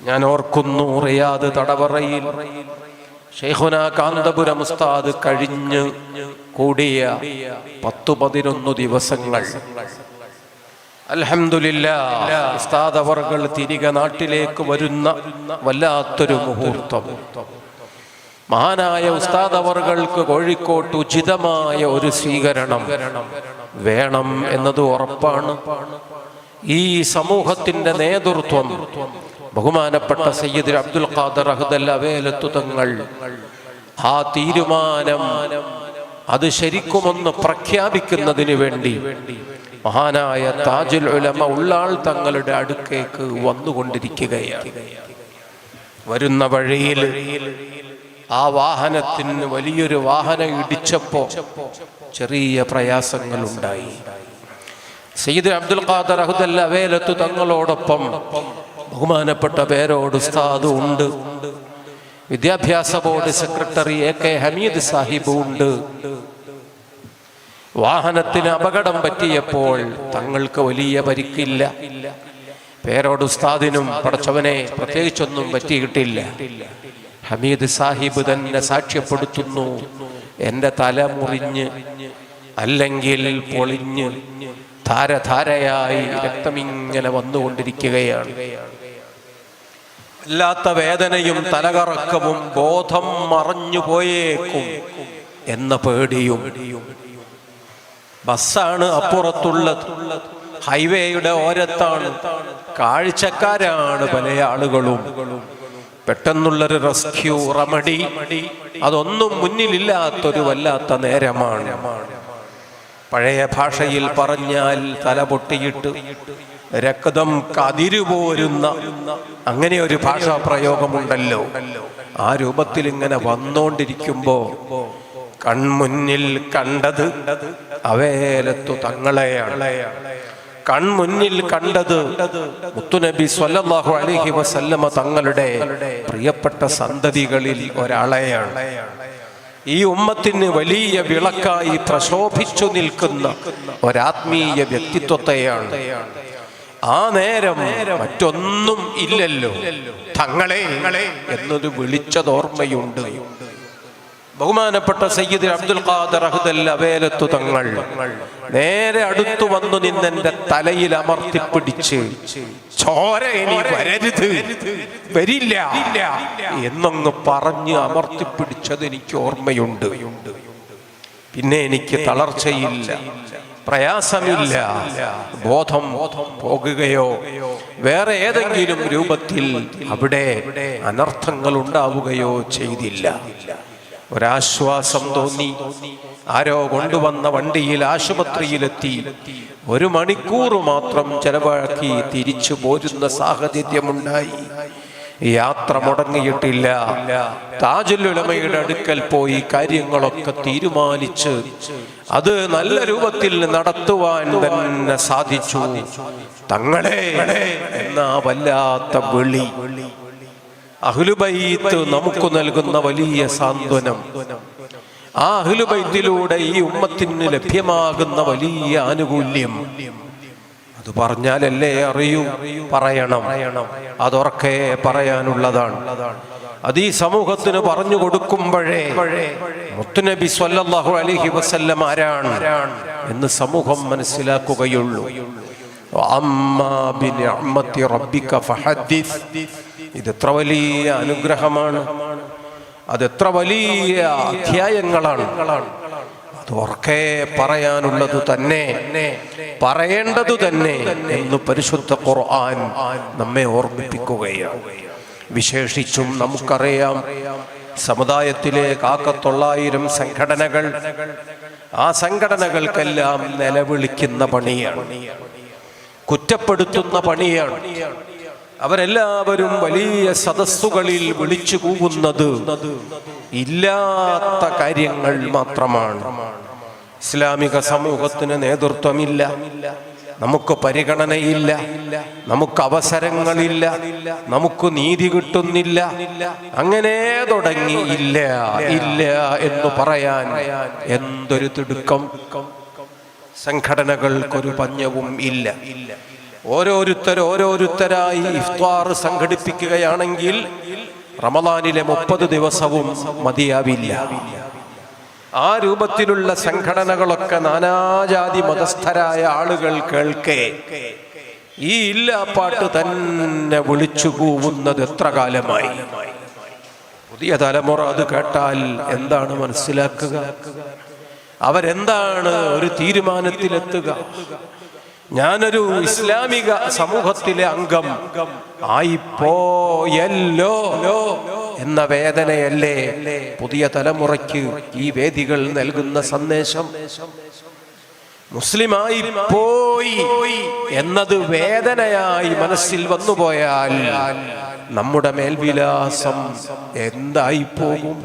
ഞാൻ ഓർക്കുന്നു, റിയാദ് തടവറയിൽ ശൈഖുന കാന്തപുരം ഉസ്താദ് കഴിഞ്ഞ് കൂടിയ 10-11 ദിവസങ്ങൾ. അൽഹംദുലില്ലാഹ്, ഉസ്താദ് അവർകൾ തിരികെ നാട്ടിലേക്ക് വരുന്ന വല്ലാത്തൊരു മുഹൂർത്തം. മഹാനായ ഉസ്താദ് അവർകൾക്ക് കോഴിക്കോട്ട് ഉചിതമായ ഒരു സ്വീകരണം വേണം എന്നത് ഉറപ്പാണ്. ഈ സമൂഹത്തിന്റെ നേതൃത്വം ബഹുമാനപ്പെട്ട സയ്യിദ് അബ്ദുൽ ഖാദർ അഹ്ദൽ അവേലത്തു തങ്ങൾ ആ തീരുമാനം അത് ശരിക്കുമൊന്ന് പ്രഖ്യാപിക്കുന്നതിന് വേണ്ടി മഹാനായ താജുൽ ഉലമ ഉള്ളാൾ തങ്ങളുടെ അടുക്കേക്ക് വന്നുകൊണ്ടിരിക്കുകയാണ്. വരുന്ന വഴിയിൽ ആ വാഹനത്തിന് വലിയൊരു വാഹനം ഇടിച്ചപ്പോ ചെറിയ പ്രയാസങ്ങൾ ഉണ്ടായി. സയ്യിദ് അബ്ദുൽ ഖാദർ അഹ്ദൽ അവേലത്തു തങ്ങളോടൊപ്പം ബഹുമാനപ്പെട്ട പേരോട് ഉസ്താദ് ഉണ്ട്, വിദ്യാഭ്യാസ board secretary AK Hameed Sahib ഉണ്ട്. വാഹനത്തിന് അപകടം പറ്റിയപ്പോൾ തങ്ങൾക്ക് വലിയ പരിക്കില്ല. പേരോട് ഉസ്താദിനും പടച്ചവനെ പ്രത്യേകിച്ചൊന്നും പറ്റിയിട്ടില്ല. ഹമീദ് സാഹിബ് തന്നെ സാക്ഷ്യപ്പെടുത്തുന്നു, എൻ്റെ തല മുറിഞ്ഞ് അല്ലെങ്കിൽ പൊളിഞ്ഞ് ധാരധാരയായി രക്തമിങ്ങനെ വന്നുകൊണ്ടിരിക്കുകയാണ്. അല്ലാത്ത വേദനയും തലകറക്കവും ബോധം മറഞ്ഞു പോയേക്കും എന്ന പേടിയും. ബസ്സാണ് അപ്പുറത്തുള്ളത്, ഹൈവേയുടെ ഓരത്താണ്, കാഴ്ചക്കാരാണ് പല ആളുകളും. പെട്ടെന്നുള്ളൊരു റെസ്ക്യൂ റെമഡി അതൊന്നും മുന്നിലില്ലാത്തൊരു വല്ലാത്ത നേരമാണ്. പഴയ ഭാഷയിൽ പറഞ്ഞാൽ തല പൊട്ടിയിട്ട് രക്തം കതിരുപോരുന്ന അങ്ങനെ ഒരു ഭാഷാ പ്രയോഗമുണ്ടല്ലോ. ആ രൂപത്തിൽ ഇങ്ങനെ വന്നോണ്ടിരിക്കുമ്പോ കൺമുന്നിൽ കണ്ടത് അവേലത്തു തങ്ങളെയാണ്. കൺമുന്നിൽ കണ്ടത് മുത്തുനബി സ്വല്ലല്ലാഹു അലൈഹി വസല്ലമ തങ്ങളുടെ പ്രിയപ്പെട്ട സന്തതികളിൽ ഒരാളെയാണ്. ഈ ഉമ്മത്തിന് വലിയ വിളക്കായി പ്രശോഭിച്ചു നിൽക്കുന്ന ഒരാത്മീയ വ്യക്തിത്വത്തെയാണ്. ആ നേരം മറ്റൊന്നും ഇല്ലല്ലോ, തങ്ങളെ എന്നൊരു വിളിച്ചതോർമ്മയുണ്ട്. ബഹുമാനപ്പെട്ട സയ്യിദ് അബ്ദുൽ ഖാദർ അഹ്ദൽ അവേലത്തു തങ്ങൾ നേരെ അടുത്തു വന്നു നിന്നെന്റെ തലയിൽ അമർത്തിപ്പിടിച്ച് ചോര ഇനി വരരുത്, വരില്ല എന്നൊന്ന് പറഞ്ഞ് അമർത്തിപ്പിടിച്ചത് എനിക്ക് ഓർമ്മയുണ്ട്. പിന്നെ എനിക്ക് തളർച്ചയില്ല, പ്രയാസമില്ല, ബോധം പോകുകയോ വേറെ ഏതെങ്കിലും രൂപത്തിൽ അവിടെ അനർത്ഥങ്ങൾ ഉണ്ടാവുകയോ ചെയ്തില്ല. ഒരാശ്വാസം തോന്നി. ആരോ കൊണ്ടുവന്ന വണ്ടിയിൽ ആശുപത്രിയിലെത്തി 1 മണിക്കൂർ മാത്രം ചെലവാക്കി തിരിച്ചു പോരുന്ന സാഹചര്യമുണ്ടായി. യാത്ര മുടങ്ങിയിട്ടില്ല. താജുൽ ഉലമയുടെ അടുക്കൽ പോയി കാര്യങ്ങളൊക്കെ തീരുമാനിച്ച് അത് നല്ല രൂപത്തിൽ നടത്തുവാൻ തന്നെ സാധിച്ചു. തങ്ങളെ എന്ന വല്ലാത്ത വിളി അഹ്ലുബൈത്ത് നമുക്ക് നൽകുന്ന വലിയ സാന്ത്വനം, ആ അഹ്ലുബൈത്തിലൂടെ ഈ ഉമ്മത്തിന് ലഭ്യമാകുന്ന വലിയ ആനുകൂല്യം, അത് പറഞ്ഞാലല്ലേ അറിയൂ, പറയണം. അതൊക്കെ പറയാനുള്ളതാണ്. അത് ഈ സമൂഹത്തിന് പറഞ്ഞു കൊടുക്കുമ്പോഴേ മുത്തുനബി സ്വല്ലല്ലാഹു അലൈഹി വസല്ലം ആരാണ് എന്ന് സമൂഹം മനസ്സിലാക്കുകയുള്ളൂ. അമ്മാ ബിനിഅമതി റബ്ബിക ഫഹദ്ദിസ്. ഇതെത്ര വലിയ അനുഗ്രഹമാണ്, അതെത്ര വലിയ അധ്യായങ്ങളാണ്. അതൊക്കെ പറയാനുള്ളത് തന്നെ, പറയേണ്ടതു തന്നെ എന്ന് പരിശുദ്ധ ഖുർആൻ നമ്മെ ഓർമ്മിപ്പിക്കുകയാണ്. വിശേഷിച്ചും നമുക്കറിയാം, സമുദായത്തിലെ 900 സംഘടനകൾ, ആ സംഘടനകൾക്കെല്ലാം നിലവിളിക്കുന്ന പണിയാണ്, കുറ്റപ്പെടുത്തുന്ന പണിയാണ്. അവരെല്ലാവരും വലിയ സദസ്സുകളിൽ വിളിച്ചു കൂവുന്നത് ഇല്ലാത്ത കാര്യങ്ങൾ മാത്രമാണ്. ഇസ്ലാമിക സമൂഹത്തിന് നേതൃത്വമില്ല, നമുക്ക് പരിഗണനയില്ല, നമുക്ക് അവസരങ്ങളില്ല, നമുക്ക് നീതി കിട്ടുന്നില്ല, അങ്ങനെ തുടങ്ങി ഇല്ല ഇല്ല എന്ന് പറയാൻ എന്തൊരു തിടുക്കം. സംഘടനകൾക്കൊരു പഞ്ഞവും ഇല്ല. ഓരോരുത്തരായി ഇഫ്താർ സംഘടിപ്പിക്കുകയാണെങ്കിൽ റമദാനിലെ 30 ദിവസവും മതിയാവില്ല. ആ രൂപത്തിലുള്ള സംഘടനകളൊക്കെ നാനാജാതി മതസ്ഥരായ ആളുകൾ കേൾക്കെ ഈ ഇല്ലാപ്പാട്ട് തന്നെ വിളിച്ചു കൂവുന്നത് എത്ര കാലമായി. പുതിയ തലമുറ അത് കേട്ടാൽ എന്താണ് മനസ്സിലാക്കുക? അവരെന്താണ് ഒരു തീരുമാനത്തിലെത്തുക? ഞാനൊരു ഇസ്ലാമിക സമൂഹത്തിലെ അംഗം ആയിപ്പോയല്ലോ എന്ന വേദനയല്ലേ പുതിയ തലമുറയ്ക്ക് ഈ വേദികൾ നൽകുന്ന സന്ദേശം? മുസ്ലിമായി പോയി എന്നത് വേദനയായി മനസ്സിൽ വന്നുപോയാൽ നമ്മുടെ മേൽവിലാസം എന്തായി പോകും?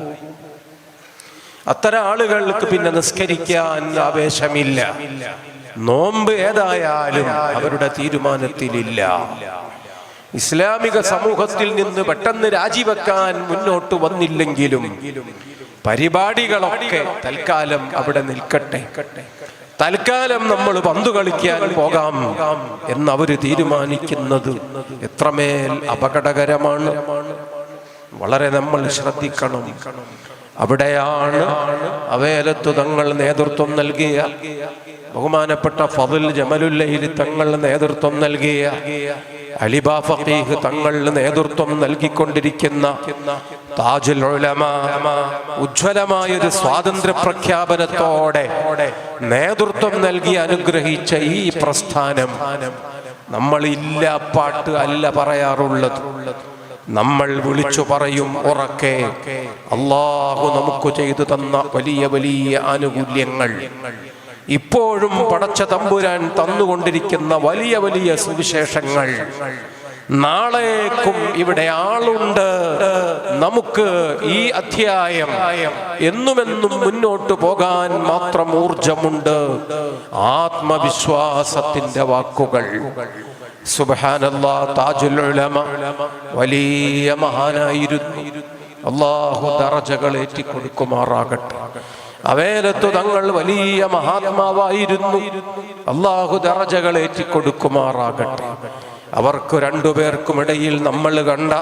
അത്തരം ആളുകൾക്ക് പിന്നെ നിസ്കരിക്കാൻ ആവേശമില്ല. നോമ്പ് ഏതായാലും അവരുടെ തീരുമാനത്തിലില്ല. ഇസ്ലാമിക സമൂഹത്തിൽ നിന്ന് പെട്ടെന്ന് രാജിവെക്കാൻ മുന്നോട്ട് വന്നില്ലെങ്കിലും പരിപാടികളൊക്കെ തൽക്കാലം അവിടെ നിൽക്കട്ടെ, തൽക്കാലം നമ്മൾ പന്തു കളിക്കാൻ പോകാം എന്നവര് തീരുമാനിക്കുന്നത് എത്രമേൽ അപകടകരമാണ്. വളരെ നമ്മൾ ശ്രദ്ധിക്കണം. അവിടെയാണ് അവേലത്തു തങ്ങൾ നേതൃത്വം നൽകിയ ബഹുമാനപ്പെട്ട ഫضൽ ജമലുല്ലൈലി തങ്ങൾ നേതൃത്വം നൽകിയ അലിബ ഫഖീഹ് തങ്ങൾ നേതൃത്വം നൽകിക്കൊണ്ടിരിക്കുന്ന താജുൽ ഉലമ ഉജ്ജ്വലമായൊരു സ്വാതന്ത്ര്യ പ്രഖ്യാപനത്തോടെ നേതൃത്വം നൽകി അനുഗ്രഹിച്ച ഈ പ്രസ്ഥാനം നമ്മൾ ഇല്ലാപ്പാട്ട് അല്ല പറയാറുള്ളത്. നമ്മൾ വിളിച്ചു പറയും ഉറക്കെ അല്ലാഹു നമുക്ക് ചെയ്തു തന്ന വലിയ വലിയ ആനുകൂല്യങ്ങൾ, ഇപ്പോഴും പടച്ച തമ്പുരാൻ തന്നുകൊണ്ടിരിക്കുന്ന വലിയ വലിയ സുവിശേഷങ്ങൾ, നാളേക്കും ഇവിടെ ആളുണ്ട്, നമുക്ക് ഈ അധ്യായം എന്നുമെന്നും മുന്നോട്ട് പോകാൻ മാത്രം ഊർജമുണ്ട്. ആത്മവിശ്വാസത്തിന്റെ വാക്കുകൾ. സുബ്ഹാനല്ലാഹ്, താജുൽ ഉലമ വലിയ മഹാനായിരുന്നു. അല്ലാഹു ദറജകൾ ഏറ്റിക്കൊടുക്കുമാറാകട്ടെ. അവേലത്തു തങ്ങൾ വലിയ മഹാത്മാവായിരുന്നു. അല്ലാഹു ദറജകൾ ഏറ്റിക്കൊടുക്കുമാറാകട്ടെ. അവർക്ക് രണ്ടുപേർക്കുമിടയിൽ നമ്മൾ കണ്ട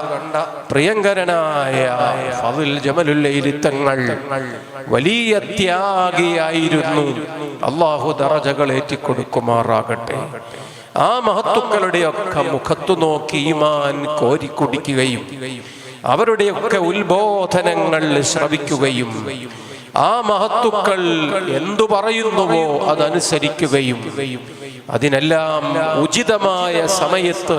പ്രിയങ്കരനായ ഫضൽ ജമലുല്ലൈലി തങ്ങൾ വലിയ ത്യാഗിയായിരുന്നു. അല്ലാഹു ദറജകൾ ഏറ്റിക്കൊടുക്കുമാറാകട്ടെ. ആ മഹത്തുക്കളുടെയൊക്കെ മുഖത്തു നോക്കി ഈമാൻ കോരിക്കുടിക്കുകയും അവരുടെയൊക്കെ ഉത്ബോധനങ്ങൾ ശ്രവിക്കുകയും ആ മഹത്തുക്കൾ എന്തു പറയുന്നുവോ അതനുസരിക്കുകയും അതിനെല്ലാം ഉചിതമായ സമയത്ത്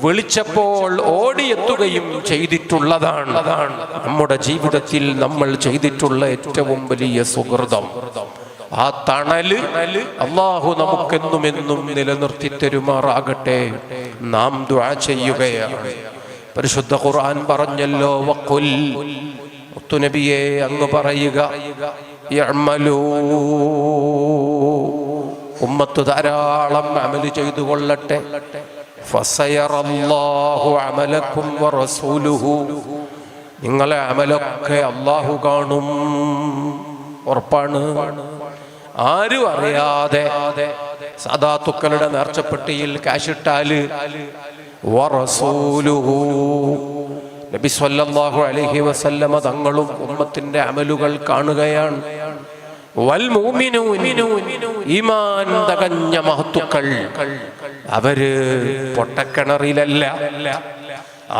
വിളിച്ചപ്പോൾ ഓടിയെത്തുകയും ചെയ്തിട്ടുള്ളതാണ് നമ്മുടെ ജീവിതത്തിൽ നമ്മൾ ചെയ്തിട്ടുള്ള ഏറ്റവും വലിയ സുഹൃതം. ആ തണല് അല്ലാഹു നമുക്കെന്നുമെന്നും നിലനിർത്തി തരുമാറാകട്ടെ. നാം ദുആ ചെയ്യുകയാണ്. പരിശുദ്ധ ഖുർആൻ പറഞ്ഞല്ലോ, വഖുൽ, മുത്തുനബിയെ അങ്ങ് പറയുക, യഅ്മലൂ, ഉമ്മത്ത് ധാരാളം അമല് ചെയ്തു കൊള്ളട്ടെ. ഫസയറല്ലാഹു അമലക്കും വറസൂലുഹു, നിങ്ങളെ അമലൊക്കെ അല്ലാഹു കാണും. ഉറപ്പാണ്. ആരും അറിയാതെ സദാത്തുക്കളുടെ നേർച്ചപ്പെട്ടിയിൽ കാശിട്ടാല് വറസൂലുഹു, നബി സല്ലല്ലാഹു അലൈഹി വസല്ലമ തങ്ങളും ഉമ്മത്തിന്റെ അമലുകൾ കാണുകയാണ്. വൽ മുഅ്മിനൂൻ, ഈമാൻ തകഞ്ഞ മഹത്തുക്കൾ, അവര് പൊട്ടക്കിണറിലല്ല.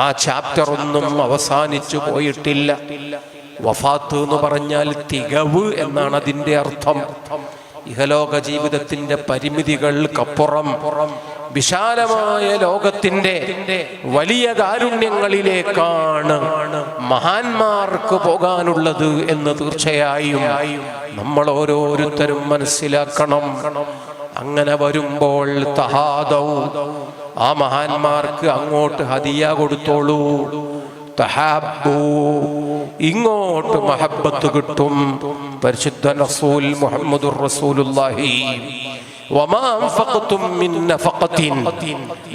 ആ ചാപ്റ്റർ ഒന്നും അവസാനിച്ചു പോയിട്ടില്ല. വഫാത്ത് എന്ന് പറഞ്ഞാൽ തികവ് എന്നാണ് അതിന്റെ അർത്ഥം. ഇഹലോക ജീവിതത്തിന്റെ പരിമിതികൾക്കപ്പുറം വിശാലമായ ലോകത്തിന്റെ വലിയ കാരുണ്യങ്ങളിലേക്കാണ് മഹാന്മാർക്ക് പോകാനുള്ളത് എന്ന് തീർച്ചയായും നമ്മൾ ഓരോരുത്തരും മനസ്സിലാക്കണം. അങ്ങനെ വരുമ്പോൾ തഹാദൗ, ആ മഹാന്മാർക്ക് അങ്ങോട്ട് ഹദിയ കൊടുത്തോളൂ. തഹബ്ബു, ഇങ്ങോട്ട് മഹബ്ബത്ത് കിട്ടും. പരിശുദ്ധ റസൂൽ മുഹമ്മദുർ റസൂലുള്ളാഹി, വമാ അൻഫഖതും മിൻ നഫഖത്തിൻ,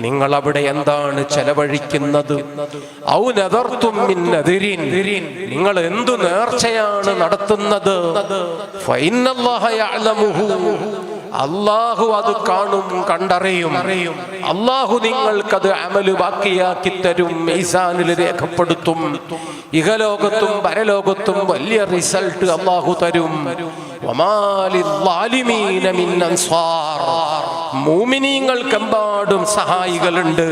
നിങ്ങൾ അവിടെ എന്താണ് ചെലവഴിക്കുന്നത്? ഔ നദർതും മിൻ നദിരിൻ, നിങ്ങൾ എന്തു നേർച്ചയാണ് നടത്തുന്നത്? ഫഇന്നല്ലാഹ യഅലമുഹു, അള്ളാഹു അത് കാണും, കണ്ടറിയും. അള്ളാഹു നിങ്ങൾക്കത് അമല് ബാക്കിയാക്കി തരും, മീസാനിൽ രേഖപ്പെടുത്തും. ഇഹലോകത്തും പരലോകത്തും വലിയ റിസൾട്ട് അള്ളാഹു തരും. മൂമിനീങ്ങൾക്കെമ്പാടും സഹായികളുണ്ട്.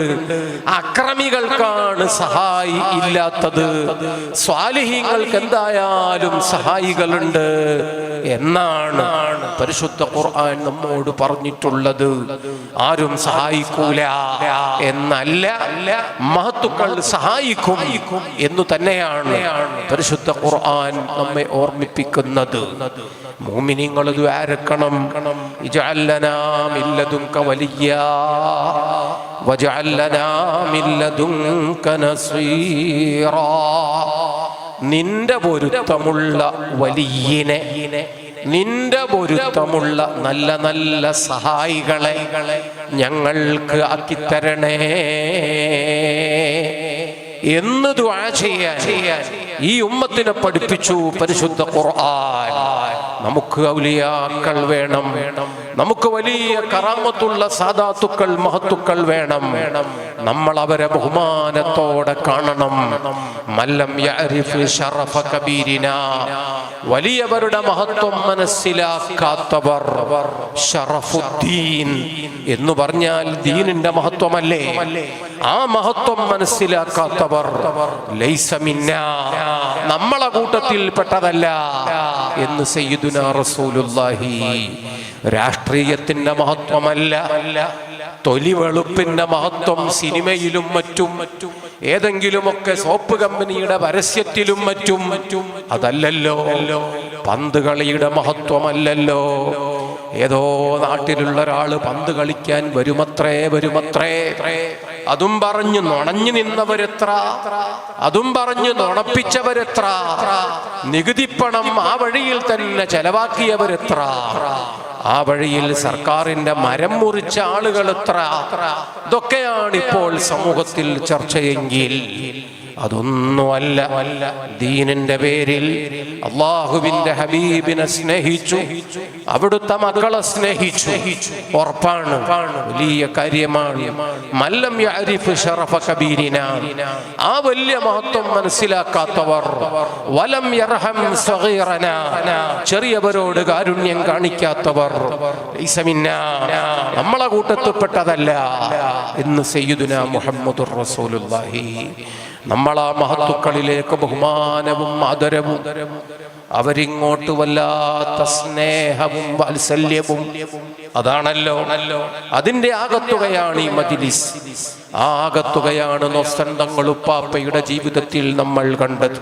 അക്രമികൾക്കാണ് സഹായി ഇല്ലാത്തത്. സ്വാലിഹീങ്ങൾക്ക് എന്തായാലും സഹായികളുണ്ട് എന്നാണ് പരിശുദ്ധ ഖുർആൻ നമ്മോട് പറഞ്ഞിട്ടുള്ളത്. ആരും സഹായിക്കൂല എന്നല്ല, മഹത്തുക്കൾ സഹായിക്കും എന്നു തന്നെയാണ് പരിശുദ്ധ ഖുർആൻ നമ്മെ ഓർമ്മിപ്പിക്കുന്നത്. മുഅ്മിനീങ്ങൾ ദുആരക്കണം, ഇജ്അൽ ലനാ മിൻ ലദുൻക വലിയ്യാ വജ്അൽ ലനാ മിൻ ലദുൻക നസീറാ. നിന്റെ പൊരുത്തമുള്ള വലിയനെ, നിന്റെ പൊരുത്തമുള്ള നല്ല നല്ല സഹായികളെ ഞങ്ങൾക്ക് ആക്കിത്തരണേ എന്ന് ദുആ ചെയ്യാൻ ഈ ഉമ്മത്തിനെ പഠിപ്പിച്ചു പരിശുദ്ധ ഖുർആൻ. നമുക്ക് ഔലിയാക്കൾ വേണം, നമുക്ക് വലിയ കറാമത്തുള്ള സാദാത്തുക്കൾ മഹത്തുക്കൾ വേണം. നമ്മൾ അവരെ ബഹുമാനത്തോടെ കാണണം. മല്ലം യഅരിഫ് ശറഫ കബീരിനാ, വലിയവരുടെ മഹത്വം മനസ്സിലാക്കാത്തവർ, ശറഫുദ്ദീൻ എന്ന് പറഞ്ഞാൽ ദീനിന്റെ മഹത്വമല്ലേ, ആ മഹത്വം മനസ്സിലാക്കാത്തവർ ലൈസ മിന്നാ, നമ്മളെ കൂട്ടത്തിൽ പെട്ടതല്ല എന്ന് സയ്യിദുനാ റസൂലുള്ളാഹി. രാഷ്ട്രീയത്തിന്റെ മഹത്വമല്ല, തൊലി വെളുപ്പിന്റെ മഹത്വം സിനിമയിലും മറ്റും ഏതെങ്കിലുമൊക്കെ സോപ്പ് കമ്പനിയുടെ പരസ്യത്തിലും മറ്റും അതല്ലല്ലോ. പന്ത് കളിയുടെ മഹത്വമല്ലല്ലോ. ഏതോ നാട്ടിലുള്ള ഒരാള് പന്ത് കളിക്കാൻ വരുമത്രേ. അതും പറഞ്ഞു നുണഞ്ഞു നിന്നവരെത്ര, അതും പറഞ്ഞു നുണപ്പിച്ചവരെത്ര, നികുതിപ്പണം ആ വഴിയിൽ തന്നെ ചെലവാക്കിയവരെത്ര, ആ വഴിയിൽ സർക്കാരിന്റെ മരം മുറിച്ച ആളുകൾ എത്ര. ഇതൊക്കെയാണ് ഇപ്പോൾ സമൂഹത്തിൽ ചർച്ചയെങ്കിൽ അതൊന്നുമല്ല. ദീനിന്റെ പേരിൽ അള്ളാഹുവിന്റെ ഹബീബിനെ സ്നേഹിച്ചു, അവിടുത്തെ മക്കളെ സ്നേഹിച്ചു, ഉറപ്പാണ്, വലിയ കാര്യമാണ്. മല്ലം യഅരിഫ് ശറഫ കബീരിനാ, ആ വലിയ മഹത്വം മനസ്സിലാക്കാത്തവർ, വലം യർഹം സഗീറനാ, ചെറിയവരോട് കാരുണ്യം കാണിക്കാത്തവർ, ലൈസ മിന്നാ, നമ്മളെ കൂട്ടത്തിൽപ്പെട്ടതല്ല എന്ന് സയ്യിദുനാ മുഹമ്മദുർ റസൂലുള്ളാഹി. നമ്മളാ മഹത്തുക്കളിലേക്ക് ബഹുമാനവും ആദരവും, അവരിങ്ങോട്ട് വല്ലാത്ത സ്നേഹവും വാത്സല്യവും, അതാണല്ലോ അതിന്റെ ആകത്തുകയാണ് ഈ മജ്ലിസ്. ആ ആകത്തുകയാണ് നൊസ്തങ്ങൾ ഉപ്പാപ്പയുടെ ജീവിതത്തിൽ നമ്മൾ കണ്ടത്.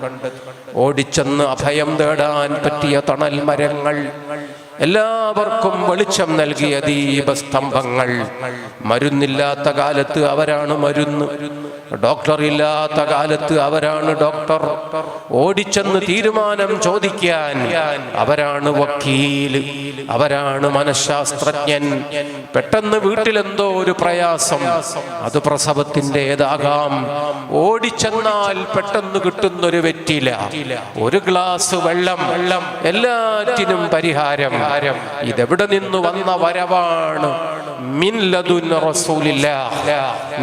ഓടിച്ചെന്ന് അഭയം തേടാൻ പറ്റിയ തണൽ മരങ്ങൾ, എല്ലാവർക്കും വെളിച്ചം നൽകിയ ദീപസ്തംഭങ്ങൾ, മരുന്നില്ലാത്ത കാലത്ത് അവരാണ് മരുന്ന്, ഡോക്ടർ ഇല്ലാത്ത കാലത്ത് അവരാണ് ഡോക്ടർ, ഓടിച്ചെന്ന് തീരുമാനം ചോദിക്കാൻ അവരാണ് വക്കീല്, അവരാണ് മനഃശാസ്ത്രജ്ഞൻ. പെട്ടെന്ന് വീട്ടിലെന്തോ ഒരു പ്രയാസം, അത് പ്രസവത്തിൻ്റെതാകാം, ഓടിച്ചെന്നാൽ പെട്ടെന്ന് കിട്ടുന്നൊരു വെറ്റില, ഒരു ഗ്ലാസ് വെള്ളം, എല്ലാറ്റിനും പരിഹാരം. ഇതെവിടെ നിന്ന് വന്ന വരവാണ്? മിൻ ലദുൻ റസൂലില്ലാഹ്,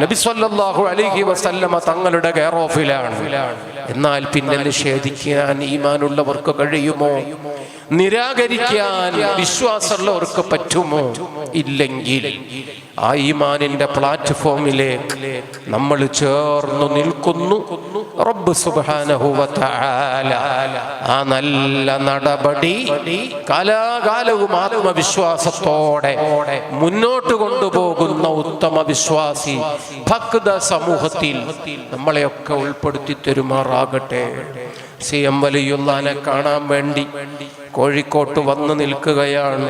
നബി സല്ലല്ലാഹു അലൈഹി വസല്ലമ തങ്ങളുടെ കെയർ ഓഫിലാണ്. എന്നാൽ പിന്നെ നിഷേധിക്കാൻ ഈമാനുള്ളവർക്ക് കഴിയുമോ? നിരാകരിക്കാൻ വിശ്വാസമുള്ളവർക്ക് പറ്റുമോ? ഇല്ലെങ്കിൽ ആ ഈമാനിന്റെ പ്ലാറ്റ്ഫോമിലേക്ക് നമ്മൾ ചേർന്നു നിൽക്കുന്നു. റബ്ബ് സുബ്ഹാനഹു വ തആല ആ നല്ല നടപടി കാലാകാലവും ആത്മവിശ്വാസത്തോടെ മുന്നോട്ട് കൊണ്ടുപോകുന്ന ഉത്തമ വിശ്വാസി ഭക്ത സമൂഹത്തിൽ നമ്മളെയൊക്കെ ഉൾപ്പെടുത്തി തരുമാറാകട്ടെ. CM വലിയുള്ളാനെ കാണാൻ വേണ്ടി കോഴിക്കോട്ട് വന്നു നിൽക്കുകയാണ്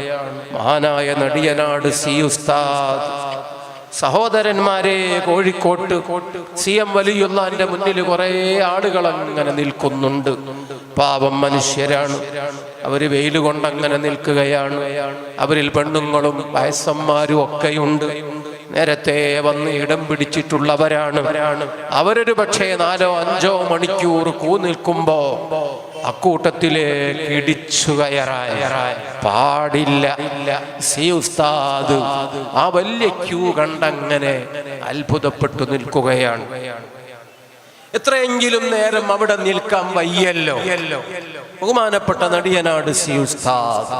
മഹാനായ നടിയനാട് സി ഉസ്താദ്. സഹോദരന്മാരെ, കോഴിക്കോട്ട് CM വലിയുള്ളാന്റെ മുന്നിൽ കുറെ ആളുകൾ അങ്ങനെ നിൽക്കുന്നുണ്ട്. പാവം മനുഷ്യരാണ്, അവര് വെയിൽ കൊണ്ടങ്ങനെ നിൽക്കുകയാണ്. അവരിൽ പെണ്ണുങ്ങളും വയസ്സന്മാരും ഒക്കെയുണ്ട്. നേരത്തെ വന്ന് ഇടം പിടിച്ചിട്ടുള്ളവരാണ്. അവരൊരു പക്ഷേ 4-5 മണിക്കൂർ നിൽക്കുമ്പോ അക്കൂട്ടത്തിലേക്ക് ഇടിച്ചു കയറാൻ പാടില്ല. സി ഉസ്താദ് ആ വലിയ ക്യൂ കണ്ടങ്ങനെ അത്ഭുതപ്പെട്ടു നിൽക്കുകയാണ്. എത്രയെങ്കിലും നേരം അവിടെ നിൽക്കാൻ വയ്യല്ലോ. ബഹുമാനപ്പെട്ട നടിയനാട് സി ഉസ്താദ്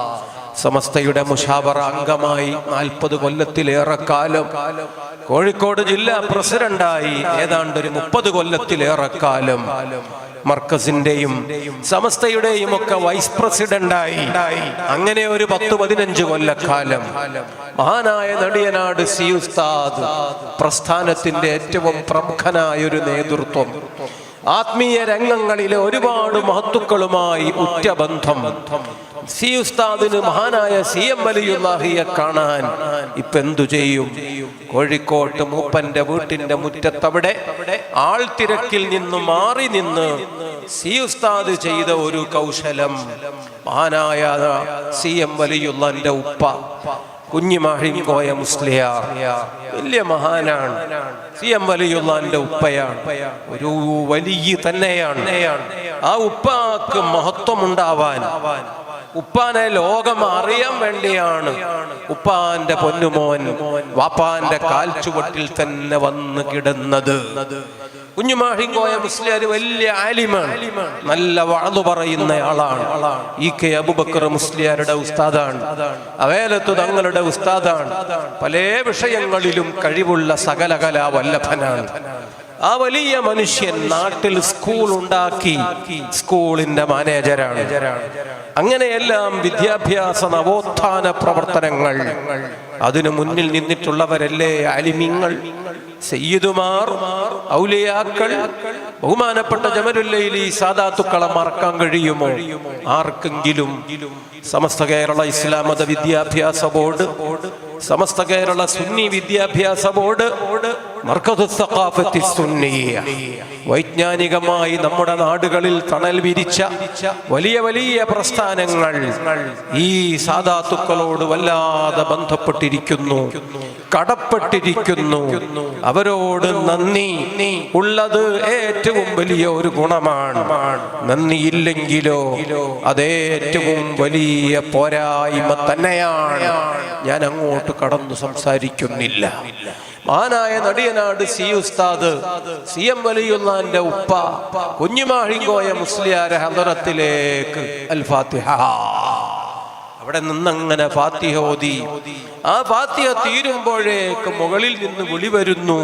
സമസ്തയുടെ മുഷാവറ അംഗമായി 40 കൊല്ലത്തിലേറെ കാലം, കോഴിക്കോട് ജില്ലാ പ്രസിഡന്റായി ഏതാണ്ട് ഒരു 30 കൊല്ലത്തിലേറെ കാലം, മർക്കസിന്റെയും സമസ്തയുടെയും ഒക്കെ വൈസ് പ്രസിഡന്റായി അങ്ങനെ ഒരു 10-15 കൊല്ലക്കാലം മഹാനായ നടിയനാട് സി ഉസ്താദ് പ്രസ്ഥാനത്തിന്റെ ഏറ്റവും പ്രമുഖനായ ഒരു നേതൃത്വം, ആത്മീയ രംഗങ്ങളിലെ ഒരുപാട് മഹത്തുക്കളുമായി ഉറ്റ ബന്ധം. സി ഉസ്താദിന് മഹാനായ CM വലിയുല്ലാഹിയെ കാണാൻ ഇപ്പൊ എന്തു ചെയ്യും? കോഴിക്കോട്ട് മൂപ്പന്റെ വീട്ടിന്റെ മുറ്റത്തവിടെ ആൾത്തിരക്കിൽ നിന്ന് മാറി നിന്ന് സി ഉസ്താദ് ചെയ്ത ഒരു കൗശലം, മഹാനായ CM വലിയുള്ളാന്റെ ഉപ്പ കുഞ്ഞിമാഹിങ്കോയ മുസ്ലിയാർ വലിയ മഹാനാണ്. CM വലിയുള്ളാന്റെ ഉപ്പയാണ്, ഒരു വലിയ തന്നെയാണ്. ആ ഉപ്പാക്ക് മഹത്വം ഉണ്ടാവാൻ, ഉപ്പാനെ ലോകം അറിയാൻ വേണ്ടിയാണ് ഉപ്പാന്റെ പൊന്നുമോൻ വാപ്പാന്റെ കാൽച്ചുവട്ടിൽ തന്നെ വന്ന് കിടന്നത്. കുഞ്ഞുമാഹിങ്കോയ മുസ്ലിയാർ വലിയ ആലിമാണ്, നല്ല വഅദ് പറയുന്ന ആളാണ്. EK അബൂബക്കർ മുസ്ലിയാരുടെ ഉസ്താദാണ്, അവേലത്തു തങ്ങളുടെ ഉസ്താദാണ്. പല വിഷയങ്ങളിലും കഴിവുള്ള സകലകലാ വല്ലഭനാണ്. ആ വലിയ മനുഷ്യൻ നാട്ടിൽ സ്കൂൾ ഉണ്ടാക്കി സ്കൂളിന്റെ മാനേജരാണ്. അങ്ങനെയെല്ലാം വിദ്യാഭ്യാസ നവോത്ഥാന പ്രവർത്തനങ്ങൾ, അതിനു മുന്നിൽ നിന്നിട്ടുള്ളവരല്ലേ ആലിമീങ്ങൾ, സയ്യിദുമാർ, ഔലിയാക്കൾ. ബഹുമാനപ്പെട്ട ജമലുല്ലൈലി സാദാത്തുക്കളെ മറക്കാൻ കഴിയുമോ ആർക്കെങ്കിലും? സമസ്ത കേരള ഇസ്ലാം മത വിദ്യാഭ്യാസ ബോർഡ്, സമസ്ത കേരള സുന്നി വിദ്യാഭ്യാസ ബോർഡ്, മർകദുസ് സഖാഫത്തി സുന്നിയ്യ, വൈജ്ഞാനികമായി നമ്മുടെ നാടുകളിൽ തണൽ വിരിച്ച വലിയ വലിയ പ്രസ്ഥാനങ്ങൾ ഈ സാദാത്തുക്കളോട് വല്ലാതെ ബന്ധപ്പെട്ടിരിക്കുന്നു, കടപ്പെട്ടിരിക്കുന്നു. അവരോട് നന്ദി ഉള്ളത് ഏറ്റവും വലിയ ഒരു ഗുണമാണ്. നന്ദിയില്ലെങ്കിലോ അതേറ്റവും വലിയ പോരായ്മ തന്നെയാണ്. ഞാൻ അങ്ങോട്ട് കടന്നു സംസാരിക്കുന്നില്ല. മഹാനായ നടിയനാട് സി ഉസ്താദ് CM വലിയുള്ളാന്റെ ഉപ്പ കുഞ്ഞുമാഹിങ്കോയ മുസ്ലിയാരെ ഹദറത്തിലേക്ക് അൽ ഫാത്തിഹ, അവിടെ നിന്നങ്ങനെ ഫാത്തിഹ ഓതി. ആ ഫാത്തിഹ തീരുമ്പോഴേക്ക് മുകളിൽ നിന്ന് വിളി വരുന്നു,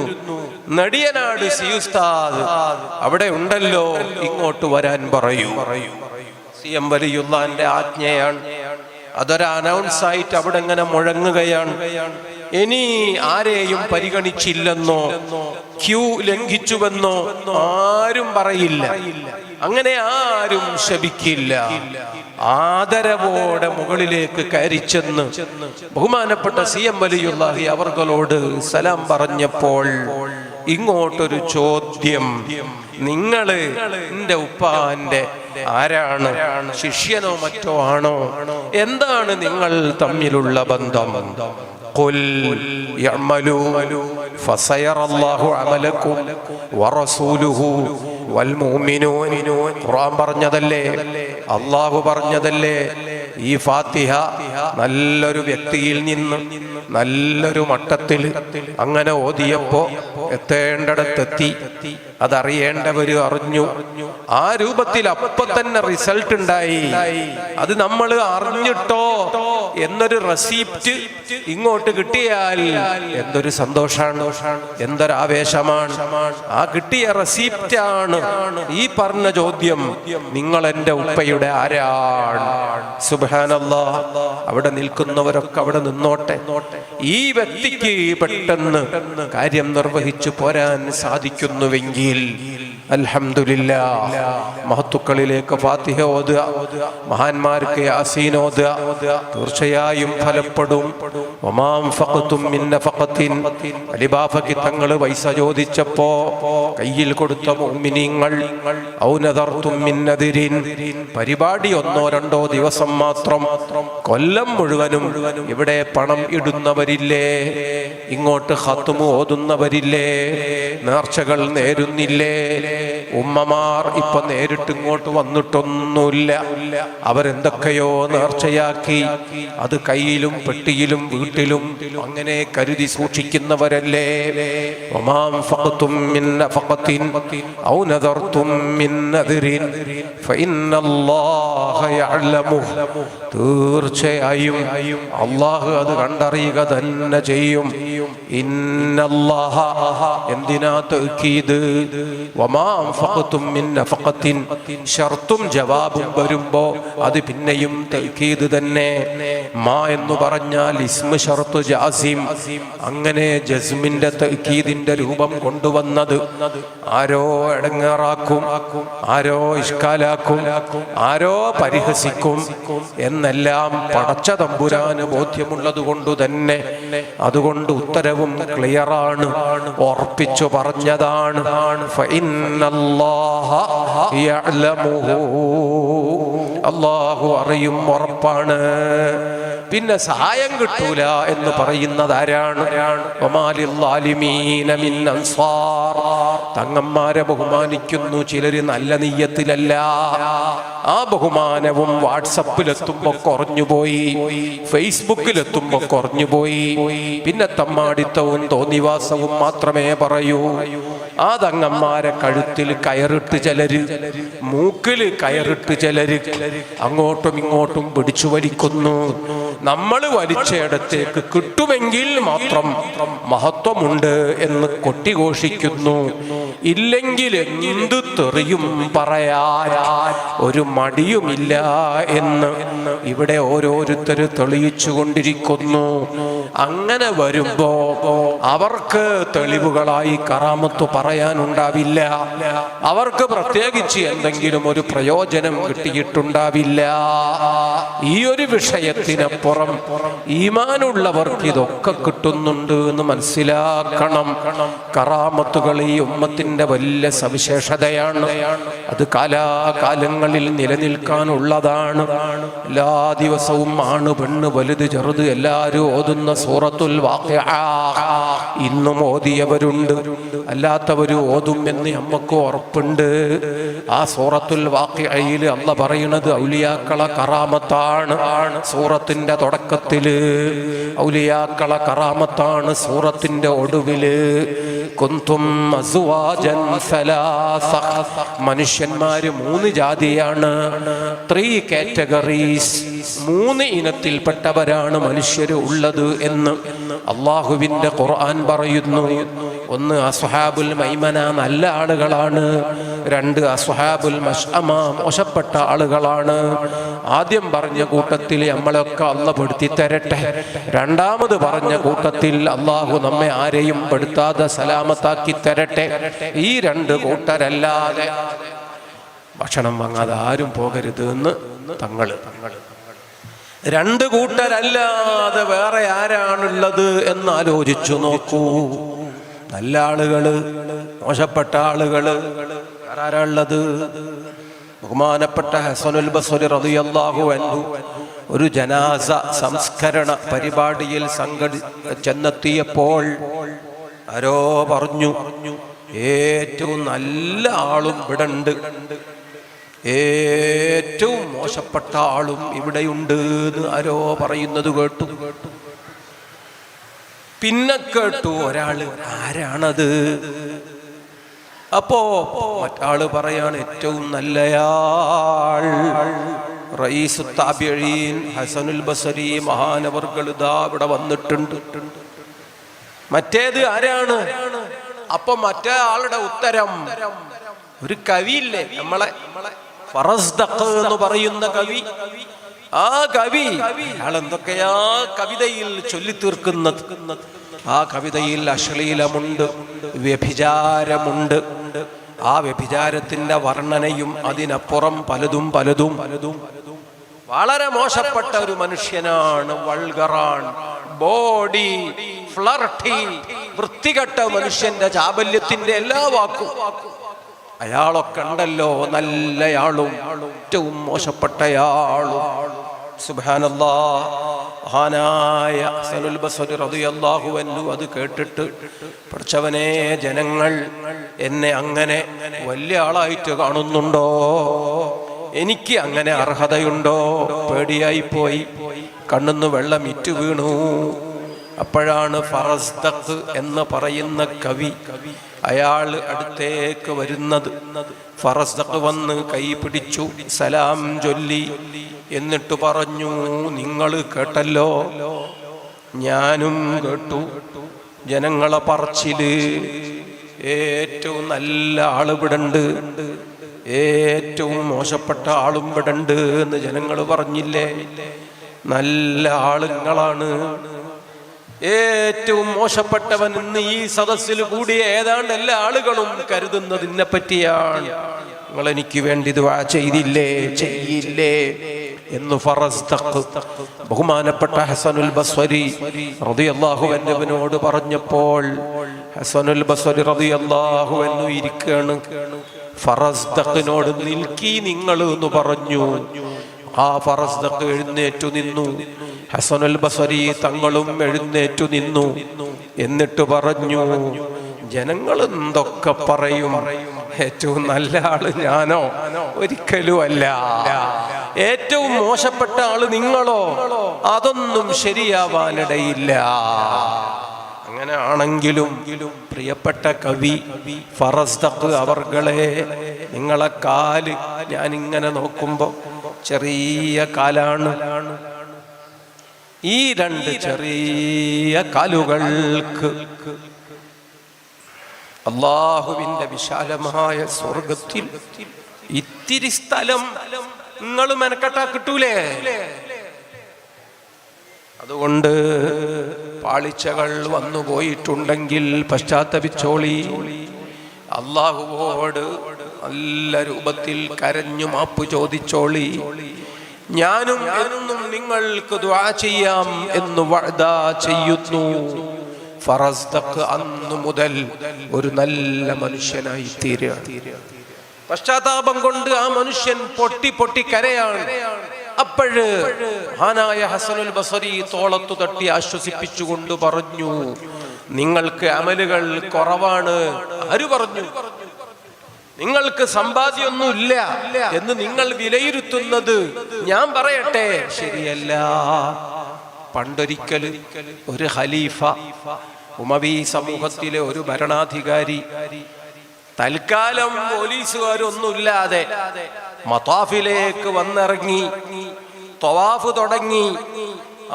നടിയനാട് സി ഉസ്താദ് അവിടെ ഉണ്ടല്ലോ, ഇങ്ങോട്ട് വരാൻ പറയൂ. CM വലിയുള്ളാന്റെ ആജ്ഞയാണ്. അതൊരു അനൗൺസ് ആയിട്ട് അവിടെ ഇങ്ങനെ മുഴങ്ങുകയാണ്. ഇനി ആരെയും പരിഗണിച്ചില്ലെന്നോ ക്യൂ ലംഘിച്ചുവെന്നോ ആരും പറയില്ല, അങ്ങനെ ആരും ശപിക്കില്ല. ആദരവോടെ മുകളിലേക്ക് കയറിച്ചെന്ന് ബഹുമാനപ്പെട്ട CM വലിയുല്ലാഹി അവർകളോട് സലാം പറഞ്ഞപ്പോൾ ഇങ്ങോട്ടൊരു ചോദ്യം, നിങ്ങള് എന്റെ ഉപ്പാന്റെ ആരാണ്? ശിഷ്യനോ മറ്റോ ആണോ? എന്താണ് നിങ്ങൾ തമ്മിലുള്ള ബന്ധം? ഖുൽ യഅമലു ഫസയറല്ലാഹു അമലക്കും വറസൂലുഹു വൽ മുഅ്മിനൂൻ. ഖുർആൻ പറഞ്ഞതല്ലേ, അല്ലാഹു പറഞ്ഞതല്ലേ. ഈ ഫാത്തിഹ നല്ലൊരു വ്യക്തിയിൽ നിന്ന് നല്ലൊരു മട്ടത്തിൽ അങ്ങനെ ഓതിയപ്പോ എത്തേണ്ടടത്തെത്തി. അതറിയേണ്ടവര് അറിഞ്ഞു. ആ രൂപത്തിൽ അപ്പൊ തന്നെ റിസൾട്ട് ഉണ്ടായി. അത് നമ്മൾ അറിഞ്ഞിട്ടോ എന്നൊരു റെസിപ്റ്റ് ഇങ്ങോട്ട് കിട്ടിയാൽ എന്തൊരു സന്തോഷാണ്, എന്തൊരാവേശമാണ്. ആ കിട്ടിയ റെസിപ്റ്റാണ് ഈ പറഞ്ഞ ചോദ്യം, നിങ്ങൾ എന്റെ ഉപ്പയുടെ ആരാണ്? സുബ്ഹാനല്ലാഹ്. അവിടെ നിൽക്കുന്നവരൊക്കെ അവിടെ നിന്നോട്ടെ. ഈ വ്യക്തിക്ക് പെട്ടെന്ന് കാര്യം നിർവഹിച്ചു പോരാൻ സാധിക്കുന്നുവെങ്കിൽ അൽഹംദുലില്ലാഹ്. മഹത്തുക്കളിലേക്ക് ഫാത്തിഹ ഓതുക, മഹാന്മാർക്ക് യാസീൻ ഓതുക, തീർച്ചയായും ഫലപ്പെടും. വമാം ഫഖതും മിൻ നഫഖത്തിൻ, അലിബാഫക്കി തങ്ങൾ പൈസ ചോദിച്ചപ്പോ കയ്യിൽ കൊടുത്ത മുഅ്മിനീങ്ങൾ, ഔ നദർതും മിൻ നദിരിൻ, പരിപാടി 1-2 ദിവസം മാത്രം, കൊല്ലം മുഴുവനും ഇവിടെ പണം ഇടുന്നവരില്ലേ, ഇങ്ങോട്ട് ഖത്മ് ഓതുന്നവരില്ലേ, നേർച്ചകൾ നേരുന്നില്ലേ? ഉമ്മമാർ ഇപ്പൊ നേരിട്ട് ഇങ്ങോട്ട് വന്നിട്ടൊന്നുമില്ല, അവരെന്തൊക്കെയോ നേർച്ചയാക്കി അത് കയ്യിലും പെട്ടിയിലും വീട്ടിലും അങ്ങനെ കരുതി സൂക്ഷിക്കുന്നവരല്ലേ. വമാം ഫഖതും മിൻ നഫഖത്തിൻ ഔ നദർതും മിൻ നദിരിൻ ഫഇന്നല്ലാഹ യഅലമു, തീർച്ചയായും അല്ലാഹു അത് കണ്ടറിയുക തന്നെ ചെയ്യും. ഇന്നല്ലാഹ, എന്തിനാ തഅ്കീദ്? വമാ അൻഫഖതും മിൻ നഫഖത്തിൻ, ശർത്തും ജവാബും വരുമ്പോ അത് പിന്നെയും തഅ്കീദ് തന്നെ. മാ എന്ന് പറഞ്ഞാൽ ഇസ്മു ശർത്ത് ജാസിം, അങ്ങനെ ജസ്മിന്റെ തഅ്കീദിന്റെ രൂപം കൊണ്ടുവന്നത് ആരോ എടങ്ങേറാക്കും, ആരോ ഇഷ്കാലാക്കും, ആരോ പരിഹസിക്കും എന്നെല്ലാം പടച്ച തമ്പുരാന് ബോധ്യമുള്ളത് കൊണ്ട് തന്നെ, അതുകൊണ്ട് ഉത്തരവും ക്ലിയറാണ്, ഉറപ്പിച്ചു പറഞ്ഞതാണ്. ഫഇന്നല്ലാഹ യഅലമുഹു, അല്ലാഹു അറിയും, ഉറപ്പാണ്. പിന്നെ സഹായം കിട്ടൂല എന്ന് പറയുന്നത് ആരാണ്? വമാലിൽ ളാലിമീന മിൻ അൻസാർ, തങ്ങന്മാരെ ബഹുമാനിക്കുന്നു ചിലര് നല്ല നിയ്യത്തിലല്ല, ആ ബഹുമാനവും വാട്സപ്പിലെത്തുമ്പോ കുറഞ്ഞുപോയി, ഫേസ്ബുക്കിലെത്തുമ്പോ കുറഞ്ഞുപോയി. പിന്നെ തമ്മാടിത്തവും തോന്നിവാസവും മാത്രമേ പറയൂ. ആ തങ്ങന്മാരെ കഴുത്തിൽ കയറിട്ട് ചിലര്, മൂക്കില് കയറിട്ട് ചിലര് അങ്ങോട്ടും ഇങ്ങോട്ടും പിടിച്ചു വലിക്കുന്നു. നമ്മൾ വലിച്ചയിടത്തേക്ക് കിട്ടുമെങ്കിൽ മാത്രം മഹത്വമുണ്ട് എന്ന് കൊട്ടിഘോഷിക്കുന്നു. ഇല്ലെങ്കിൽ എന്ത് തെറിയും പറയാൻ ഒരു മടിയുമില്ല എന്ന് ഇവിടെ ഓരോരുത്തര് തെളിയിച്ചു കൊണ്ടിരിക്കുന്നു. അങ്ങനെ വരുമ്പോ അവർക്ക് തെളിവുകളായി കറാമത്ത് പറയാനുണ്ടാവില്ല, അവർക്ക് പ്രത്യേകിച്ച് എന്തെങ്കിലും ഒരു പ്രയോജനം കിട്ടിയിട്ടുണ്ടാവില്ല. ഈ ഒരു വിഷയത്തിനപ്പുറം ഈമാനുള്ളവർക്ക് ഇതൊക്കെ കിട്ടുന്നുണ്ട് എന്ന് മനസ്സിലാക്കണം. കറാമത്തുകൾ ഈ ഉമ്മത്തിന്റെ വലിയ സവിശേഷതയാണ്. അത് കാലാകാലങ്ങളിൽ നിലനിൽക്കാനുള്ളതാണ്. എല്ലാ ദിവസവും ആണ് പെണ്ണ് വലുത് ചെറുത് എല്ലാവരും ഓതുന്ന സൂറത്തുൽ വാഖിഅ ഇന്നും ഓതിയവരുണ്ട്, അല്ലാത്തവര് ഓതും എന്ന് നമുക്ക് ഉറപ്പുണ്ട്. ആ സൂറത്തുൽ വാഖിഅയിൽ അല്ലാഹ് പറയുന്നത് ഔലിയാക്കളെ കറാമത്താണ്. സൂറത്തിന്റെ തുടക്കത്തില് ഔലിയാക്കളെ കറാമത്താണ്, സൂറത്തിന്റെ ഒടുവില് കുന്തും അസ്വാജൻ സലാസ, മനുഷ്യന്മാര് 3 ജാതിയാണ്, 3 കാറ്റഗറീസ്, 3 ഇനത്തിൽപ്പെട്ടവരാണ് മനുഷ്യര് ഉള്ളത് എന്ന് അള്ളാഹുവിന്റെ ഖുർആൻ പറയുന്നു. 1 അസ്ഹാബുൽ മൈമന, നല്ല ആളുകളാണ്. 2 അസ്ഹാബുൽ മശ്അമ, മോശപ്പെട്ട ആളുകളാണ്. ആദ്യം പറഞ്ഞ കൂട്ടത്തിൽ നമ്മളൊക്കെ അല്ലാഹ് പെടുത്തി തരട്ടെ. രണ്ടാമത് പറഞ്ഞ കൂട്ടത്തിൽ അള്ളാഹു നമ്മെ ആരെയും പെടുത്താതെ സലാമത്താക്കി തരട്ടെ. ഈ 2 കൂട്ടരല്ലാതെ ഭക്ഷണം വാങ്ങാതെ ആരും പോകരുത് എന്ന് തങ്ങള്. 2 കൂട്ടരല്ലാതെ വേറെ ആരാണുള്ളത് എന്ന് ആലോചിച്ചു നോക്കൂ. നല്ല ആളുകള്, മോശപ്പെട്ട ആളുകള്, ആരാളുള്ളത്? ബഹുമാനപ്പെട്ട ഹസനുൽ ബസ്രി റളിയല്ലാഹു അൻഹു ഒരു ജനാസ സംസ്കരണ പരിപാടിയിൽ ചെന്നെത്തിയപ്പോൾ ആരോ പറഞ്ഞു, ഏറ്റവും നല്ല ആളും ഇവിടെ ഉണ്ട്, ഏറ്റവും മോശപ്പെട്ട ആളും ഇവിടെയുണ്ട് എന്ന് ആരോ പറയുന്നത് കേട്ടു. പിന്നെ കേട്ടു ഒരാള്, ആരാണത്? അപ്പോ മറ്റാള് പറയാണ്, ഏറ്റവും നല്ലയാൾ റഈസു താബിഈൻ ഹസനുൽ ബസ്രി മഹാനവർകൾ ഇതാ ഇവിടെ വന്നിട്ടുണ്ട്. മറ്റേത് ആരാണ്? അപ്പൊ മറ്റേ ആളുടെ ഉത്തരം, ഒരു കവിയില്ലേ നമ്മളെ ഫറസ്ദഖ് എന്ന് പറയുന്ന കവി, ആ കവി അയാൾ എന്തൊക്കെയാ കവിതയിൽ ചൊല്ലിത്തീർക്കുന്നത്. ആ കവിതയിൽ അശ്ലീലമുണ്ട്, വ്യഭിചാരമുണ്ട്, ആ വ്യഭിചാരത്തിന്റെ വർണ്ണനയും അതിനപ്പുറം പലതും പലതും പലതും വളരെ മോശപ്പെട്ട ഒരു മനുഷ്യനാണ്. വൾഗറാൻ, ബോഡി, ഫ്ലർട്ടി, വൃത്തികെട്ട മനുഷ്യന്റെ ചാബല്യത്തിന്റെ എല്ലാ വാക്കും. അയാളൊക്കെ ഉണ്ടല്ലോ നല്ലയാളും ഏറ്റവും മോശപ്പെട്ടയാളും. സുബ്ഹാനല്ലാഹ്. മഹാനായ ഹസനുൽ ബസ്രി റളിയല്ലാഹു അൻഹു അത് കേട്ടിട്ട്, പഠിച്ചവനെ, ജനങ്ങൾ എന്നെ അങ്ങനെ വലിയ ആളായിട്ട് കാണുന്നുണ്ടോ? എനിക്ക് അങ്ങനെ അർഹതയുണ്ടോ? പേടിയായിപ്പോയി, കണ്ണിന്ന് വെള്ളം ഇറ്റു വീണു. അപ്പോഴാണ് ഫറസ്ദഖ് എന്ന് പറയുന്ന കവി അയാൾ അടുത്തേക്ക് വരുന്നത്. ഫറസ്ദഖ് വന്ന് കൈ പിടിച്ചു, സലാം ചൊല്ലി, എന്നിട്ട് പറഞ്ഞു, നിങ്ങൾ കേട്ടല്ലോ, ഞാനും കേട്ടു. ജനങ്ങളെ പറച്ചില് ഏറ്റവും നല്ല ആള് ഇവിടുണ്ട്, ഏറ്റവും മോശപ്പെട്ട ആളും ഇവിടുണ്ട് എന്ന് ജനങ്ങൾ പറഞ്ഞില്ലേ? നല്ല ആളുകളാണ്. ഏറ്റവും മോശപ്പെട്ടവൻ ഇന്ന് ഈ സദസ്സിൽ കൂടിയ ഏതാണ്ട് എല്ലാ ആളുകളും കരുതുന്നത് ഇതിനെ പറ്റിയാണ്. നിങ്ങൾ എനിക്ക് വേണ്ടി ദുആ ചെയ്തില്ലേ, ചെയ്യില്ലേ എന്ന് ഫറസ്ദഖ് ബഹുമാനപ്പെട്ട ഹസനുൽ ബസ്രി റളിയല്ലാഹു അൻഹുവിനോട് പറഞ്ഞപ്പോൾ, ഹസനുൽ ബസ്രി റളിയല്ലാഹു അൻഹു ഇരിക്കുകയാണ്. ഫറസ്ദഖിനോട് നിൽക്കി നിങ്ങൾ എന്ന് പറഞ്ഞു. ആ ഫറസ്ദഖ് എഴുന്നേറ്റു നിന്നു. ഹസനുൽ ബസ്രി തങ്ങളും എഴുന്നേറ്റു നിന്നു. എന്നിട്ട് പറഞ്ഞു, ജനങ്ങൾ എന്തൊക്കെ പറയും, ഏറ്റവും നല്ല ആള് ഞാനോ? ഒരിക്കലും അല്ല. ഏറ്റവും മോശപ്പെട്ട ആള് നിങ്ങളോ? അതൊന്നും ശരിയാവാനിടയില്ല. അങ്ങനെ ആണെങ്കിലും പ്രിയപ്പെട്ട കവി ഫറസ്ദഖ് അവർകളെ, നിങ്ങളെ കാല് ഞാനിങ്ങനെ നോക്കുമ്പോ ചെറിയ കാലാണ്. ഈ രണ്ട് ചെറിയ കാലുകൾക്ക് അല്ലാഹുവിന്റെ വിശാലമായ സ്വർഗത്തിൽ ഇത്തിരി സ്ഥലം നിങ്ങൾ മെനക്കെട്ടാ കിട്ടൂലേ? അതുകൊണ്ട് പാളിച്ചകൾ വന്നുപോയിട്ടുണ്ടെങ്കിൽ പശ്ചാത്തപിച്ചോളി. അല്ലാഹുവോട് നല്ല രൂപത്തിൽ കരഞ്ഞു മാപ്പ് ചോദിച്ചോളി. ഞാനും എന്നും നിങ്ങൾക്ക് ദുആ ചെയ്യാം എന്ന് വഅദ ചെയ്യുന്നു. ഫറസ്ദഖ് അന്നു മുതൽ ഒരു നല്ല മനുഷ്യനായി തീരുക. പശ്ചാത്താപം കൊണ്ട് ആ മനുഷ്യൻ പൊട്ടി പൊട്ടി കരയാണ്. അപ്പോഴ് മഹാനായ ഹസനുൽ ബസ്രി തോളത്തു തട്ടി ആശ്വസിപ്പിച്ചുകൊണ്ട് പറഞ്ഞു, നിങ്ങൾക്ക് അമലുകൾ കുറവാണ്. ആര് പറഞ്ഞു? നിങ്ങൾക്ക് സമ്പാദ്യമൊന്നുമില്ല എന്ന് നിങ്ങൾ വിലയിരുത്തുന്നത് ഞാൻ പറയട്ടെ, ശരിയല്ല. പണ്ടൊരിക്കൽ ഒരു ഖലീഫ, ഉമവി സമൂഹത്തിലെ ഒരു ഭരണാധികാരി, തൽക്കാലം പോലീസുകാരൊന്നുമില്ലാതെ മതാഫിലേക്ക് വന്നിറങ്ങി തവാഫ് തുടങ്ങി.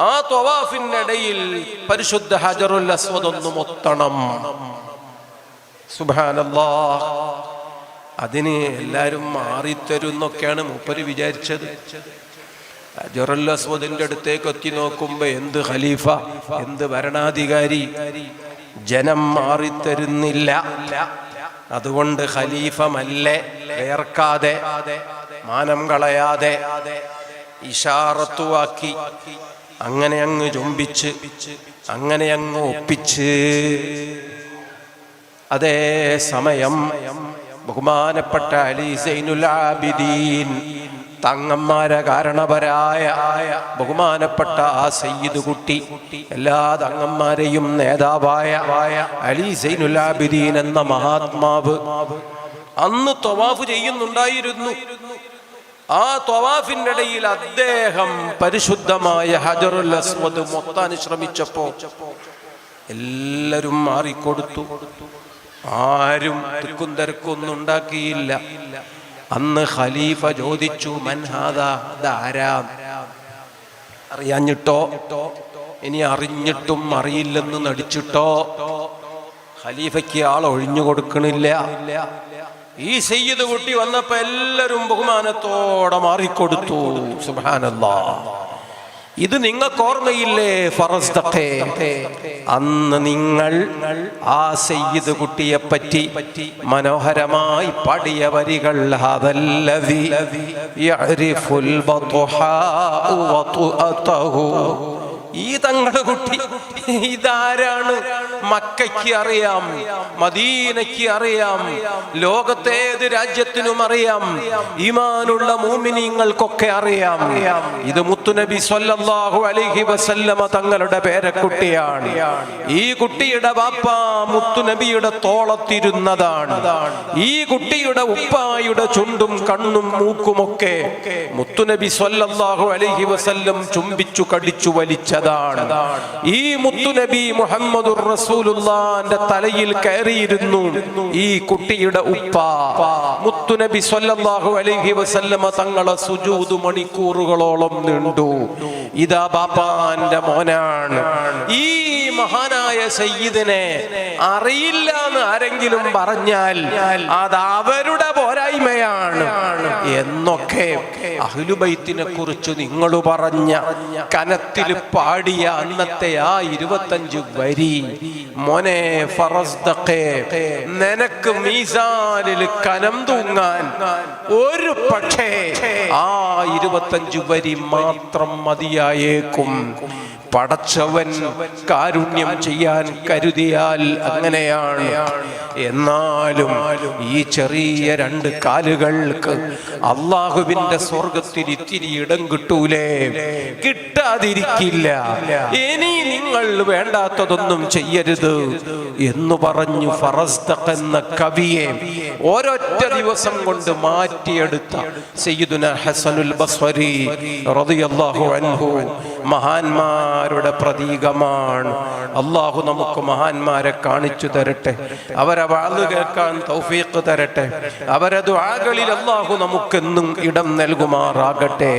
ആ തവാഫിനിടയിൽ പരിശുദ്ധ ഹജറുൽ അസ്വദ് ഒന്ന് മൊത്തണം. സുബ്ഹാനല്ലാഹ്. അതിന് എല്ലാവരും മാറിത്തരുന്നൊക്കെയാണ് മൂപ്പര് വിചാരിച്ചത്. ഹജറുൽ അസ്വദിന്റെ അടുത്തേക്ക് എത്തി നോക്കുമ്പോ എന്ത് ഖലീഫ, എന്ത് ഭരണാധികാരി, ജനം മാറിത്തരുന്നില്ല. അതുകൊണ്ട് ഖലീഫ മല്ലേ വേർക്കാതെ മാനം കളയാതെ ഇശാറത്തുവാക്കി അങ്ങനെ അങ്ങ് ചുംബിച്ച് അങ്ങനെ അങ്ങ് ഒപ്പിച്ച്. അതേ സമയം ബഹുമാനപ്പെട്ട അലി സൈനുൽ ആബിദീൻ തങ്ങന്മാരെ കാരണവരായ ബഹുമാനപ്പെട്ട ആ സയ്യിദ് കുട്ടി, എല്ലാ തങ്ങന്മാരെയും നേതാവായ അലി സൈനുൽ ആബിദീൻ എന്ന മഹാത്മാവ് അന്ന് തവാഫ് ചെയ്യുന്നുണ്ടായിരുന്നു. ആ തവാഫിന്റെ ഇടയിൽ അദ്ദേഹം പരിശുദ്ധമായ ഹജറുൽ അസ്വദ് മൊത്താൻ ശ്രമിച്ചപ്പോ എല്ലാരും മാറിക്കൊടുത്തു. ആരും തിക്കും തിരക്കൊന്നും ഉണ്ടാക്കിയില്ല. അന്ന് ഖലീഫ ചോദിച്ചു, മൻഹാദാ, ഇതാരാ? അറിയാഞ്ഞിട്ടോ ഇനി അറിഞ്ഞിട്ടും അറിയില്ലെന്ന് നടിച്ചിട്ടോ ഖലീഫയ്ക്ക് ആൾ ഒഴിഞ്ഞു കൊടുക്കണില്ല. ഈ സയ്യിദ് കുട്ടി വന്നപ്പോ എല്ലാരും ബഹുമാനത്തോടെ മാറിക്കൊടുത്തു. സുബ്ഹാനല്ലാഹ്. ഇത് നിങ്ങൾക്ക് ഓർമ്മയില്ലേ ഫറസ്ദഖേ? അന്ന് നിങ്ങൾ ആ സയ്യിദ് കുട്ടിയെ പറ്റി മനോഹരമായി പാടിയ വരികൾ ഹദല്ലദി യഅരിഫുൽ ബത്ഹാ വതുഅതഹു. ഈ തങ്ങളുടെ കുട്ടി ഇതാരാണ്? മക്കയ്ക്ക് അറിയാം, മദീനയ്ക്ക് അറിയാം, ലോകത്തേത് രാജ്യത്തിനും അറിയാം, ഈമാനുള്ള മുഅ്മിനീങ്ങൾക്കൊക്കെ അറിയാം. ഇത് മുത്തുനബി സ്വല്ലല്ലാഹു അലൈഹി വസല്ലമ തങ്ങളുടെ പേരക്കുട്ടിയാണ്. ഈ കുട്ടിയുടെ വാപ്പ മുത്തുനബിയുടെ തോളത്തിരുന്നതാണ്. ഈ കുട്ടിയുടെ ഉപ്പായുടെ ചുണ്ടും കണ്ണും മൂക്കുമൊക്കെ മുത്തുനബി സ്വല്ലല്ലാഹു അലൈഹി വസല്ലം ചുംബിച്ചു കടിച്ചു വലിച്ചതാണ്. ഈ മുത്തുനബി മുഹമ്മദുർ റസൂലുള്ളാഹിന്റെ തലയിൽ കയറിയിരുന്നു ഈ കുട്ടിയുടെ ഉപ്പ. മുത്തുനബി സ്വല്ലല്ലാഹു അലൈഹി വസല്ലമ തങ്ങളെ സുജൂദ് മണിക്കൂറുകളോളം നീണ്ടു. ഇതാ ബാപ്പാന്റെ മോനാണ്. ഈ മഹാനായ സയ്യിദിനെ അറിയില്ല എന്ന് ആരെങ്കിലും പറഞ്ഞാൽ അത് അവരുടെ പോരായ്മയാണ് എന്നൊക്കെ അഹ്ലുബൈത്തിനെ കുറിച്ച് നിങ്ങൾ പറഞ്ഞ കനത്തിൽ പാടിയ അന്നത്തെ ആ 25 വരി, മോനെ ഫറസ്ദഖേ, നിനക്ക് മീസാനിൽ കനം തൂങ്ങാൻ ഒരു പക്ഷേ ആ 25 വരി മാത്രം മതിയായേക്കും. പടച്ചവൻ കാരുണ്യം ചെയ്യാൻ കരുതിയാൽ അങ്ങനെയാണ്. എന്നാലും ഈ ചെറിയ 2 കാലുകൾക്ക് അള്ളാഹുവിന്റെ സ്വർഗത്തിൽ ഇത്തിരി ഇടം കിട്ടൂലേ? കിട്ടാതിരിക്കില്ല. ഇനി നിങ്ങൾ വേണ്ടാത്തതൊന്നും ചെയ്യരുത് എന്ന് പറഞ്ഞു ഫറസ്ദഖ് എന്ന കവിയെ ഒരൊറ്റ ദിവസം കൊണ്ട് മാറ്റിയെടുത്ത സയ്യിദുനാ ഹസനുൽ ബസ്രി റളിയല്ലാഹു അൻഹു മഹാന്മാരുടെ പ്രതീകമാണ്. അള്ളാഹു നമുക്ക് മഹാന്മാരെ കാണിച്ചു തരട്ടെ, അവരെ വഅദ് കേൾക്കാൻ തൗഫീഖ് തരട്ടെ, അവരെ ദുആകളിൽ അള്ളാഹു നമുക്കെന്നും ഇടം നൽകുമാറാകട്ടെ.